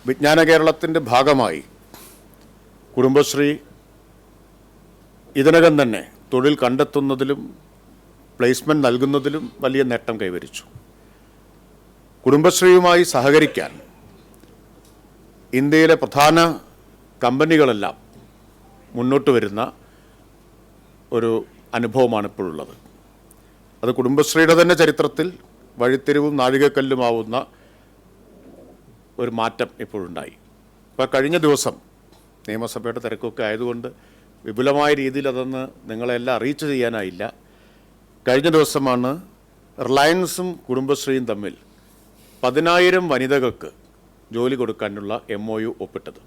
വിജ്ഞാന കേരളത്തിൻ്റെ ഭാഗമായി കുടുംബശ്രീ ഇതിനകം തന്നെ തൊഴിൽ കണ്ടെത്തുന്നതിലും പ്ലേസ്മെൻറ്റ് നൽകുന്നതിലും വലിയ നേട്ടം കൈവരിച്ചു. കുടുംബശ്രീയുമായി സഹകരിക്കാൻ ഇന്ത്യയിലെ പ്രധാന കമ്പനികളെല്ലാം മുന്നോട്ട് വരുന്ന ഒരു അനുഭവമാണ് ഇപ്പോഴുള്ളത്. അത് കുടുംബശ്രീയുടെ തന്നെ ചരിത്രത്തിൽ വഴിത്തിരിവും നാഴികക്കല്ലുമാവുന്ന ഒരു മാറ്റം ഇപ്പോഴുണ്ടായി. ഇപ്പോൾ കഴിഞ്ഞ ദിവസം നിയമസഭയുടെ തിരക്കൊക്കെ ആയതുകൊണ്ട് വിപുലമായ രീതിയിൽ അതൊന്ന് നിങ്ങളെല്ലാം അറിയിച്ചു ചെയ്യാനായില്ല. കഴിഞ്ഞ ദിവസമാണ് റിലയൻസും കുടുംബശ്രീയും തമ്മിൽ 10,000 വനിതകൾക്ക് ജോലി കൊടുക്കാനുള്ള MOU ഒപ്പിട്ടത്.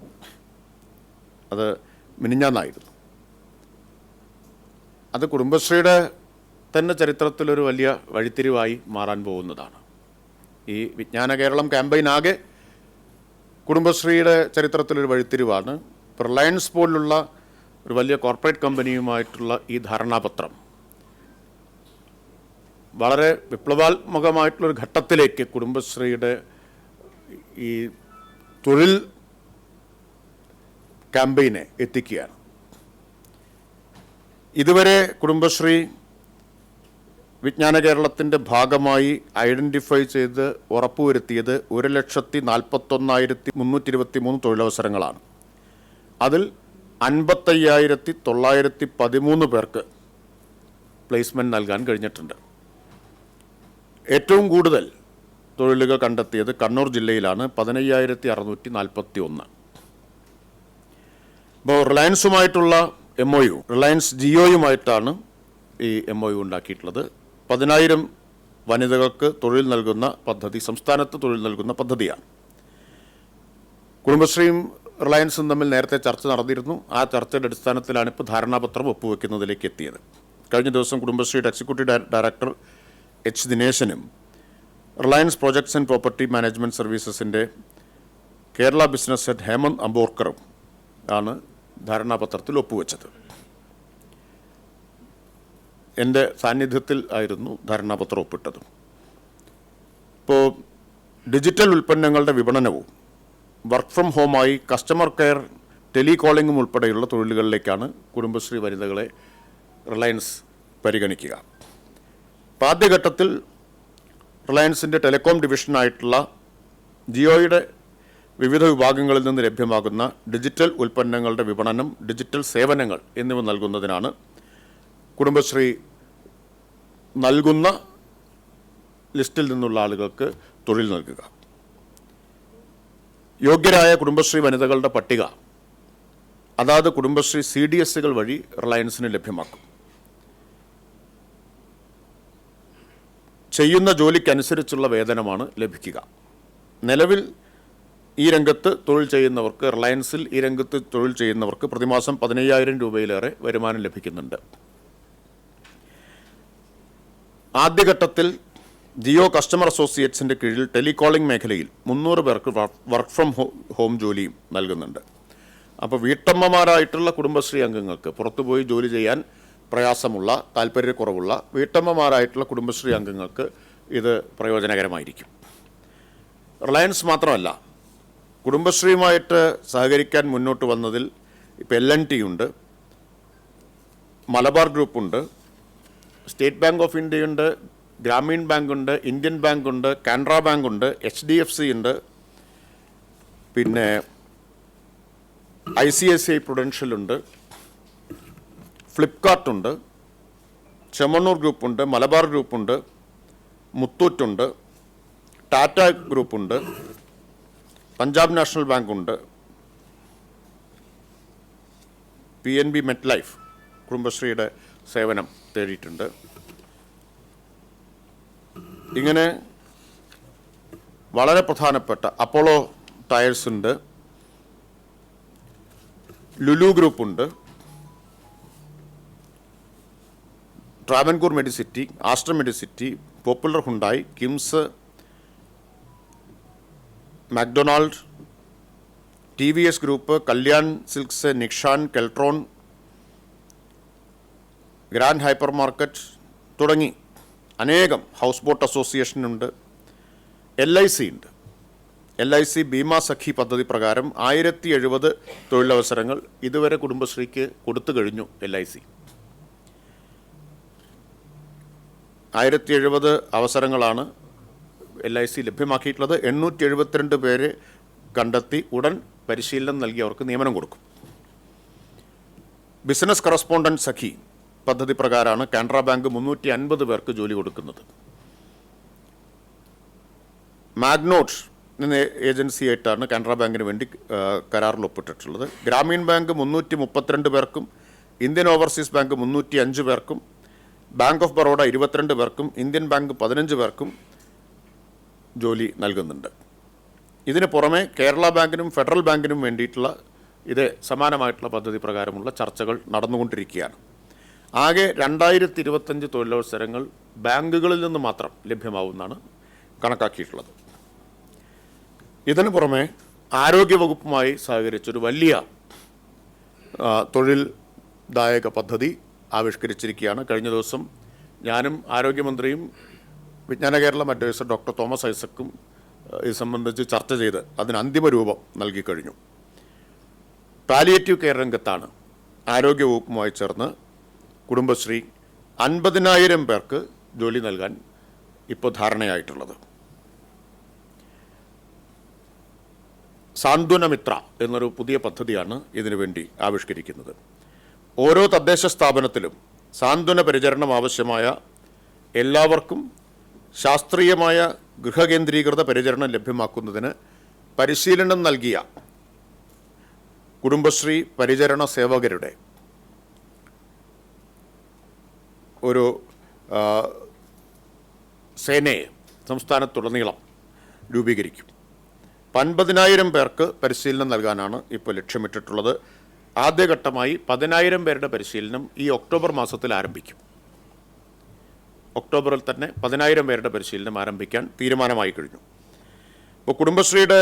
അത് മിനിഞ്ഞാന്നായിരുന്നു. അത് കുടുംബശ്രീയുടെ തന്നെ ചരിത്രത്തിലൊരു വലിയ വഴിത്തിരിവായി മാറാൻ പോകുന്നതാണ്. ഈ വിജ്ഞാന കേരളം ക്യാമ്പയിൻ ആകെ കുടുംബശ്രീയുടെ ചരിത്രത്തിലൊരു വഴിത്തിരിവാണ്. റിലയൻസ് പോലുള്ള ഒരു വലിയ കോർപ്പറേറ്റ് കമ്പനിയുമായിട്ടുള്ള ഈ ധാരണാപത്രം വളരെ വിപ്ലവാത്മകമായിട്ടുള്ളൊരു ഘട്ടത്തിലേക്ക് കുടുംബശ്രീയുടെ ഈ തൊഴിൽ ക്യാമ്പയിനെ എത്തിക്കുകയാണ്. ഇതുവരെ കുടുംബശ്രീ വിജ്ഞാന കേരളത്തിൻ്റെ ഭാഗമായി ഐഡൻറ്റിഫൈ ചെയ്ത് ഉറപ്പുവരുത്തിയത് 1,41,323 തൊഴിലവസരങ്ങളാണ്. അതിൽ 55,913 പേർക്ക് പ്ലേസ്മെൻറ്റ് നൽകാൻ കഴിഞ്ഞിട്ടുണ്ട്. ഏറ്റവും കൂടുതൽ തൊഴിലുകൾ കണ്ടെത്തിയത് കണ്ണൂർ ജില്ലയിലാണ്, 15,641. ഇപ്പോൾ റിലയൻസുമായിട്ടുള്ള MOU, റിലയൻസ് ജിയോയുമായിട്ടാണ് ഈ MOU ഉണ്ടാക്കിയിട്ടുള്ളത്. 10,000 വനിതകൾക്ക് തൊഴിൽ നൽകുന്ന പദ്ധതി, സംസ്ഥാനത്ത് തൊഴിൽ നൽകുന്ന പദ്ധതിയാണ്. കുടുംബശ്രീയും റിലയൻസും തമ്മിൽ നേരത്തെ ചർച്ച നടന്നിരുന്നു. ആ ചർച്ചയുടെ അടിസ്ഥാനത്തിലാണ് ഇപ്പോൾ ധാരണാപത്രം ഒപ്പുവെക്കുന്നതിലേക്ക് എത്തിയത്. കഴിഞ്ഞ ദിവസം കുടുംബശ്രീയുടെ എക്സിക്യൂട്ടീവ് ഡയറക്ടർ H. ദിനേശനും Reliance projects and property management സർവീസസിൻ്റെ കേരള ബിസിനസ് ഹെഡ് ഹേമന്ത് അംബോർക്കറും ആണ് ധാരണാപത്രത്തിൽ ഒപ്പുവെച്ചത്. എൻ്റെ സാന്നിധ്യത്തിൽ ആയിരുന്നു ധാരണാപത്രം ഒപ്പിട്ടത്. ഇപ്പോൾ ഡിജിറ്റൽ ഉൽപ്പന്നങ്ങളുടെ വിപണനവും വർക്ക് ഫ്രം ഹോമായി കസ്റ്റമർ കെയർ, ടെലികോളിംഗും ഉൾപ്പെടെയുള്ള തൊഴിലുകളിലേക്കാണ് കുടുംബശ്രീ വനിതകളെ റിലയൻസ് പരിഗണിക്കുക. അപ്പോൾ ആദ്യഘട്ടത്തിൽ റിലയൻസിൻ്റെ ടെലികോം ഡിവിഷനായിട്ടുള്ള ജിയോയുടെ വിവിധ വിഭാഗങ്ങളിൽ നിന്ന് ലഭ്യമാകുന്ന ഡിജിറ്റൽ ഉൽപ്പന്നങ്ങളുടെ വിപണനം, ഡിജിറ്റൽ സേവനങ്ങൾ എന്നിവ നൽകുന്നതിനാണ് കുടുംബശ്രീ നൽകുന്ന ലിസ്റ്റിൽ നിന്നുള്ള ആളുകൾക്ക് തൊഴിൽ നൽകുക. യോഗ്യരായ കുടുംബശ്രീ വനിതകളുടെ പട്ടിക അതാത് കുടുംബശ്രീ CDSകൾ വഴി റിലയൻസിന് ലഭ്യമാക്കും. ചെയ്യുന്ന ജോലിക്കനുസരിച്ചുള്ള വേതനമാണ് ലഭിക്കുക. നിലവിൽ ഈ രംഗത്ത് തൊഴിൽ ചെയ്യുന്നവർക്ക്, റിലയൻസിൽ ഈ രംഗത്ത് തൊഴിൽ ചെയ്യുന്നവർക്ക് പ്രതിമാസം 15,000 രൂപയിലേറെ വരുമാനം ലഭിക്കുന്നുണ്ട്. ആദ്യഘട്ടത്തിൽ ജിയോ കസ്റ്റമർ അസോസിയേറ്റ്സിൻ്റെ കീഴിൽ ടെലികോളിംഗ് മേഖലയിൽ 300 പേർക്ക് വർക്ക് ഫ്രം ഹോം ജോലിയും നൽകുന്നുണ്ട്. അപ്പോൾ വീട്ടമ്മമാരായിട്ടുള്ള കുടുംബശ്രീ അംഗങ്ങൾക്ക്, പുറത്തുപോയി ജോലി ചെയ്യാൻ പ്രയാസമുള്ള, താല്പര്യക്കുറവുള്ള വീട്ടമ്മമാരായിട്ടുള്ള കുടുംബശ്രീ അംഗങ്ങൾക്ക് ഇത് പ്രയോജനകരമായിരിക്കും. റിലയൻസ് മാത്രമല്ല, കുടുംബശ്രീയുമായിട്ട് സഹകരിക്കാൻ മുന്നോട്ട് വന്നതിൽ ഇപ്പോൾ L&T ഉണ്ട്, മലബാർ ഗ്രൂപ്പുണ്ട്, സ്റ്റേറ്റ് ബാങ്ക് ഓഫ് ഇന്ത്യയുണ്ട്, ഗ്രാമീൺ ബാങ്കുണ്ട്, ഇന്ത്യൻ ബാങ്കുണ്ട്, കാനറ ബാങ്കുണ്ട്, HDFC ഉണ്ട്, പിന്നെ ICICI പ്രൊഡൻഷ്യലുണ്ട്, ഫ്ലിപ്കാർട്ടുണ്ട്, ചെമ്മണ്ണൂർ ഗ്രൂപ്പുണ്ട്, മലബാർ ഗ്രൂപ്പുണ്ട്, മുത്തൂറ്റുണ്ട്, ടാറ്റ ഗ്രൂപ്പുണ്ട്, പഞ്ചാബ് നാഷണൽ ബാങ്കുണ്ട്, PNB മെറ്റ്ലൈഫ് കുടുംബശ്രീയുടെ സേവനം തേടിയിട്ടുണ്ട്. ഇങ്ങനെ വളരെ പ്രധാനപ്പെട്ട അപ്പോളോ ടയർസ് ഉണ്ട്, ലുലു ഗ്രൂപ്പുണ്ട്, Travancore medicity, Aster medicity, popular Hyundai, KIMS, McDonald, TVS group, Kalyan silks, Nikshan, Keltron, grand hypermarket തുടങ്ങി അനേകം, ഹൗസ് ബോട്ട് അസോസിയേഷൻ ഉണ്ട്, LIC ഉണ്ട്. LIC ബീമാ സഖി പദ്ധതി പ്രകാരം 1070 തൊഴിലവസരങ്ങൾ ഇതുവരെ കുടുംബശ്രീക്ക് കൊടുത്തു കഴിഞ്ഞു. LIC 1070 അവസരങ്ങളാണ് LIC ലഭ്യമാക്കിയിട്ടുള്ളത്. 872 പേരെ കണ്ടെത്തി ഉടൻ പരിശീലനം നൽകി അവർക്ക് നിയമനം കൊടുക്കും. ബിസിനസ് കറസ്പോണ്ടന്റ് സഖി പദ്ധതി പ്രകാരമാണ് കാനറ ബാങ്ക് 350 പേർക്ക് ജോലി കൊടുക്കുന്നത്. മാഗ്നോട്ട് എന്ന ഏജൻസിയായിട്ടാണ് കാനറ ബാങ്കിന് വേണ്ടി കരാറിൽ ഒപ്പിട്ടിട്ടുള്ളത്. ഗ്രാമീൺ ബാങ്ക് 332 പേർക്കും, ഇന്ത്യൻ ഓവർസീസ് ബാങ്ക് 305 പേർക്കും, ബാങ്ക് ഓഫ് ബറോഡ 22 പേർക്കും, ഇന്ത്യൻ ബാങ്ക് 15 പേർക്കും ജോലി നൽകുന്നുണ്ട്. ഇതിന് പുറമെ കേരള ബാങ്കിനും ഫെഡറൽ ബാങ്കിനും വേണ്ടിയിട്ടുള്ള ഇത് സമാനമായിട്ടുള്ള പദ്ധതി പ്രകാരമുള്ള ചർച്ചകൾ നടന്നുകൊണ്ടിരിക്കുകയാണ്. ആകെ 2025 തൊഴിലവസരങ്ങൾ ബാങ്കുകളിൽ നിന്ന് മാത്രം ലഭ്യമാവുമെന്നാണ് കണക്കാക്കിയിട്ടുള്ളത്. ഇതിനു പുറമെ ആരോഗ്യവകുപ്പുമായി സഹകരിച്ചൊരു വലിയ തൊഴിൽദായക പദ്ധതി ആവിഷ്കരിച്ചിരിക്കുകയാണ്. കഴിഞ്ഞ ദിവസം ഞാനും ആരോഗ്യമന്ത്രിയും വിജ്ഞാന കേരളം അഡ്വൈസർ ഡോക്ടർ തോമസ് ഐസക്കും ഇത് സംബന്ധിച്ച് ചർച്ച ചെയ്ത് അതിന് അന്തിമ രൂപം നൽകിക്കഴിഞ്ഞു. പാലിയേറ്റീവ് കെയർ രംഗത്താണ് ആരോഗ്യവകുപ്പുമായി ചേർന്ന് കുടുംബശ്രീ 50,000 പേർക്ക് ജോലി നൽകാൻ ഇപ്പോൾ ധാരണയായിട്ടുള്ളത്. സാന്ത്വനമിത്ര എന്നൊരു പുതിയ പദ്ധതിയാണ് ഇതിനു വേണ്ടി ആവിഷ്കരിക്കുന്നത്. ഓരോ തദ്ദേശ സ്ഥാപനത്തിലും സാന്ത്വന പരിചരണം ആവശ്യമായ എല്ലാവർക്കും ശാസ്ത്രീയമായ ഗൃഹകേന്ദ്രീകൃത പരിചരണം ലഭ്യമാക്കുന്നതിന് പരിശീലനം നൽകിയ കുടുംബശ്രീ പരിചരണ സേവകരുടെ ഒരു സേനയെ സംസ്ഥാനത്തുടനീളം രൂപീകരിക്കും. 50,000 പേർക്ക് പരിശീലനം നൽകാനാണ് ഇപ്പോൾ ലക്ഷ്യമിട്ടിട്ടുള്ളത്. ആദ്യഘട്ടമായി 10,000 പേരുടെ പരിശീലനം ഈ ഒക്ടോബർ മാസത്തിൽ ആരംഭിക്കും. ഒക്ടോബറിൽ തന്നെ 10,000 പേരുടെ പരിശീലനം ആരംഭിക്കാൻ തീരുമാനമായി കഴിഞ്ഞു. ഇപ്പോൾ കുടുംബശ്രീയുടെ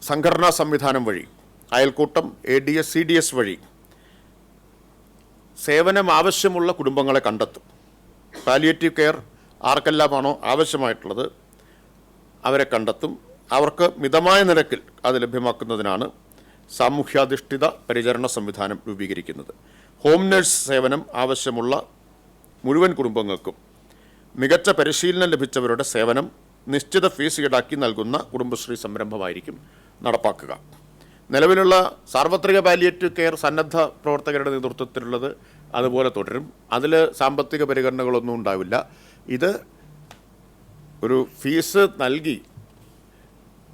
സംഘടനാ സംവിധാനം വഴി അയൽക്കൂട്ടം, ADS, CDS വഴി സേവനം ആവശ്യമുള്ള കുടുംബങ്ങളെ കണ്ടെത്തും. പാലിയേറ്റീവ് കെയർ ആർക്കെല്ലാമാണോ ആവശ്യമായിട്ടുള്ളത് അവരെ കണ്ടെത്തും. അവർക്ക് മിതമായ നിരക്കിൽ അത് ലഭ്യമാക്കുന്നതിനാണ് സാമൂഹ്യാധിഷ്ഠിത പരിചരണ സംവിധാനം രൂപീകരിക്കുന്നത്. ഹോം നഴ്സ് സേവനം ആവശ്യമുള്ള മുഴുവൻ കുടുംബങ്ങൾക്കും മികച്ച പരിശീലനം ലഭിച്ചവരുടെ സേവനം നിശ്ചിത ഫീസ് ഈടാക്കി നൽകുന്ന കുടുംബശ്രീ സംരംഭമായിരിക്കും നടപ്പാക്കുക. നിലവിലുള്ള സാർവത്രിക പാലിയേറ്റീവ് കെയർ സന്നദ്ധ പ്രവർത്തകരുടെ നേതൃത്വത്തിലുള്ളത് അതുപോലെ തുടരും. അതിൽ സാമ്പത്തിക പരിഗണനകളൊന്നും ഉണ്ടാവില്ല. ഇത് ഒരു ഫീസ് നൽകി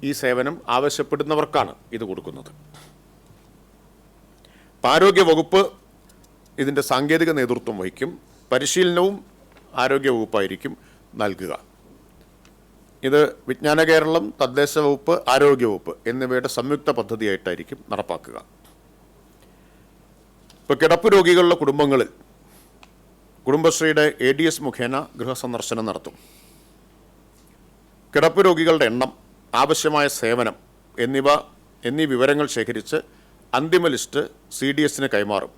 ഈ സേവനം ആവശ്യപ്പെടുന്നവർക്കാണ് ഇത് കൊടുക്കുന്നത്. ആരോഗ്യവകുപ്പ് ഇതിൻ്റെ സാങ്കേതിക നേതൃത്വം വഹിക്കും. പരിശീലനവും ആരോഗ്യവകുപ്പായിരിക്കും നൽകുക. ഇത് വിജ്ഞാന കേരളം, തദ്ദേശ വകുപ്പ്, ആരോഗ്യവകുപ്പ് എന്നിവയുടെ സംയുക്ത പദ്ധതിയായിട്ടായിരിക്കും നടപ്പാക്കുക. ഇപ്പോൾ കിടപ്പ് രോഗികളുടെ കുടുംബങ്ങളിൽ കുടുംബശ്രീയുടെ ADS മുഖേന ഗൃഹസന്ദർശനം നടത്തും. കിടപ്പ് രോഗികളുടെ എണ്ണം, ആവശ്യമായ സേവനം എന്നീ വിവരങ്ങൾ ശേഖരിച്ച് അന്തിമ ലിസ്റ്റ് CDSന് കൈമാറും.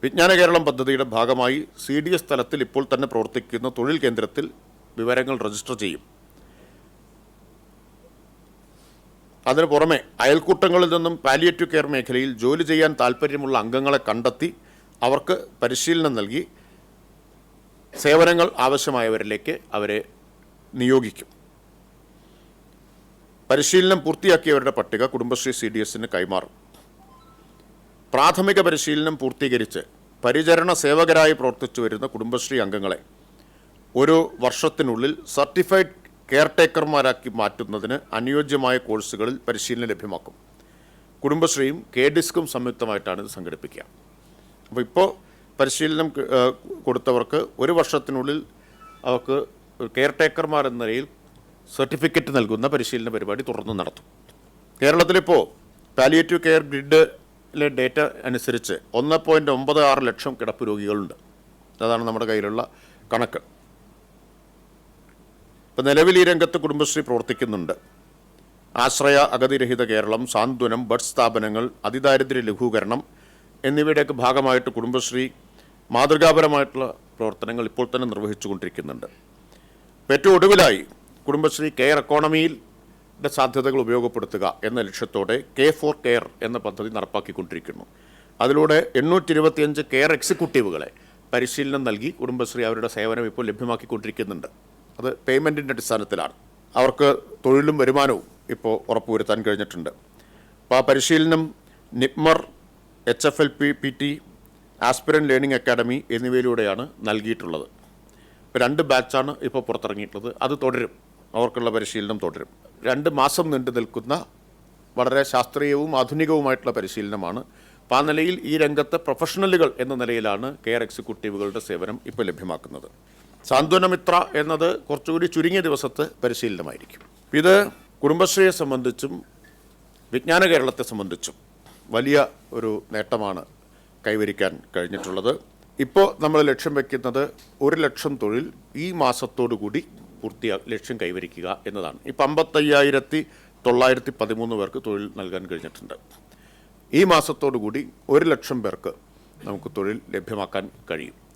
വിജ്ഞാന കേരളം പദ്ധതിയുടെ ഭാഗമായി CDS തലത്തിൽ ഇപ്പോൾ തന്നെ പ്രവർത്തിക്കുന്ന തൊഴിൽ കേന്ദ്രത്തിൽ വിവരങ്ങൾ രജിസ്റ്റർ ചെയ്യും. അതിനു പുറമെ അയൽക്കൂട്ടങ്ങളിൽ നിന്നും പാലിയേറ്റീവ് കെയർ മേഖലയിൽ ജോലി ചെയ്യാൻ താൽപ്പര്യമുള്ള അംഗങ്ങളെ കണ്ടെത്തി അവർക്ക് പരിശീലനം നൽകി സേവനങ്ങൾ ആവശ്യമായവരിലേക്ക് അവരെ നിയോഗിക്കും. പരിശീലനം പൂർത്തിയാക്കിയവരുടെ പട്ടിക കുടുംബശ്രീ CDSന് കൈമാറും. പ്രാഥമിക പരിശീലനം പൂർത്തീകരിച്ച് പരിചരണ സേവകരായി പ്രവർത്തിച്ചു വരുന്ന കുടുംബശ്രീ അംഗങ്ങളെ ഒരു വർഷത്തിനുള്ളിൽ സർട്ടിഫൈഡ് കെയർ ടേക്കർമാരാക്കി മാറ്റുന്നതിന് അനുയോജ്യമായ കോഴ്സുകളിൽ പരിശീലനം ലഭ്യമാക്കും. കുടുംബശ്രീയും KDISCും സംയുക്തമായിട്ടാണ് ഇത് സംഘടിപ്പിക്കുക. അപ്പോൾ ഇപ്പോൾ പരിശീലനം കൊടുത്തവർക്ക് ഒരു വർഷത്തിനുള്ളിൽ അവർക്ക് കെയർ ടേക്കർമാർ എന്ന നിലയിൽ സർട്ടിഫിക്കറ്റ് നൽകുന്ന പരിശീലന പരിപാടി തുടർന്ന് നടത്തും. കേരളത്തിലിപ്പോൾ പാലിയേറ്റീവ് കെയർ ഗ്രിഡിലെ ഡേറ്റ അനുസരിച്ച് 1.96 ലക്ഷം കിടപ്പ് രോഗികളുണ്ട്. അതാണ് നമ്മുടെ കയ്യിലുള്ള കണക്ക്. ഇപ്പോൾ നിലവിൽ ഈ രംഗത്ത് കുടുംബശ്രീ പ്രവർത്തിക്കുന്നുണ്ട്. ആശ്രയ, അഗതിരഹിത കേരളം, സാന്ത്വനം, ബഡ് സ്ഥാപനങ്ങൾ, അതിദാരിദ്ര്യ ലഘൂകരണം എന്നിവയുടെയൊക്കെ ഭാഗമായിട്ട് കുടുംബശ്രീ മാതൃകാപരമായിട്ടുള്ള പ്രവർത്തനങ്ങൾ ഇപ്പോൾ തന്നെ നിർവഹിച്ചു കൊണ്ടിരിക്കുന്നുണ്ട്. ഏറ്റവും ഒടുവിലായി കുടുംബശ്രീ കെയർ എക്കോണമിയുടെ സാധ്യതകൾ ഉപയോഗപ്പെടുത്തുക എന്ന ലക്ഷ്യത്തോടെ K4 കെയർ എന്ന പദ്ധതി നടപ്പാക്കിക്കൊണ്ടിരിക്കുന്നു. അതിലൂടെ 825 കെയർ എക്സിക്യൂട്ടീവുകളെ പരിശീലനം നൽകി കുടുംബശ്രീ അവരുടെ സേവനം ഇപ്പോൾ ലഭ്യമാക്കിക്കൊണ്ടിരിക്കുന്നുണ്ട്. അത് പേയ്മെൻറ്റിൻ്റെ അടിസ്ഥാനത്തിലാണ്. അവർക്ക് തൊഴിലും വരുമാനവും ഇപ്പോൾ ഉറപ്പുവരുത്താൻ കഴിഞ്ഞിട്ടുണ്ട്. അപ്പോൾ ആ പരിശീലനം നിപ്മർ, HFLPPT, ആസ്പിരൻ ലേണിംഗ് അക്കാഡമി എന്നിവയിലൂടെയാണ് നൽകിയിട്ടുള്ളത്. ഇപ്പോൾ 2 ബാച്ചാണ് ഇപ്പോൾ പുറത്തിറങ്ങിയിട്ടുള്ളത്. അത് തുടരും, അവർക്കുള്ള പരിശീലനം തുടരും. 2 മാസം നീണ്ടു നിൽക്കുന്ന വളരെ ശാസ്ത്രീയവും ആധുനികവുമായിട്ടുള്ള പരിശീലനമാണ്. അപ്പോൾ ആ നിലയിൽ ഈ രംഗത്തെ പ്രൊഫഷണലുകൾ എന്ന നിലയിലാണ് കെയർ എക്സിക്യൂട്ടീവുകളുടെ സേവനം ഇപ്പോൾ ലഭ്യമാക്കുന്നത്. സാന്ത്വനമിത്ര എന്നത് കുറച്ചുകൂടി ചുരുങ്ങിയ ദിവസത്തെ പരിശീലനമായിരിക്കും. ഇത് കുടുംബശ്രീയെ സംബന്ധിച്ചും വിജ്ഞാന കേരളത്തെ സംബന്ധിച്ചും വലിയ ഒരു നേട്ടമാണ് കൈവരിക്കാൻ കഴിഞ്ഞിട്ടുള്ളത്. ഇപ്പോൾ നമ്മൾ ലക്ഷ്യം വയ്ക്കുന്നത് 1 ലക്ഷം തൊഴിൽ ഈ മാസത്തോടു കൂടി ലക്ഷ്യം കൈവരിക്കുക എന്നതാണ്. ഇപ്പം 55,913 പേർക്ക് തൊഴിൽ നൽകാൻ കഴിഞ്ഞിട്ടുണ്ട്. ഈ മാസത്തോടു കൂടി 1 ലക്ഷം പേർക്ക് നമുക്ക് തൊഴിൽ ലഭ്യമാക്കാൻ കഴിയും.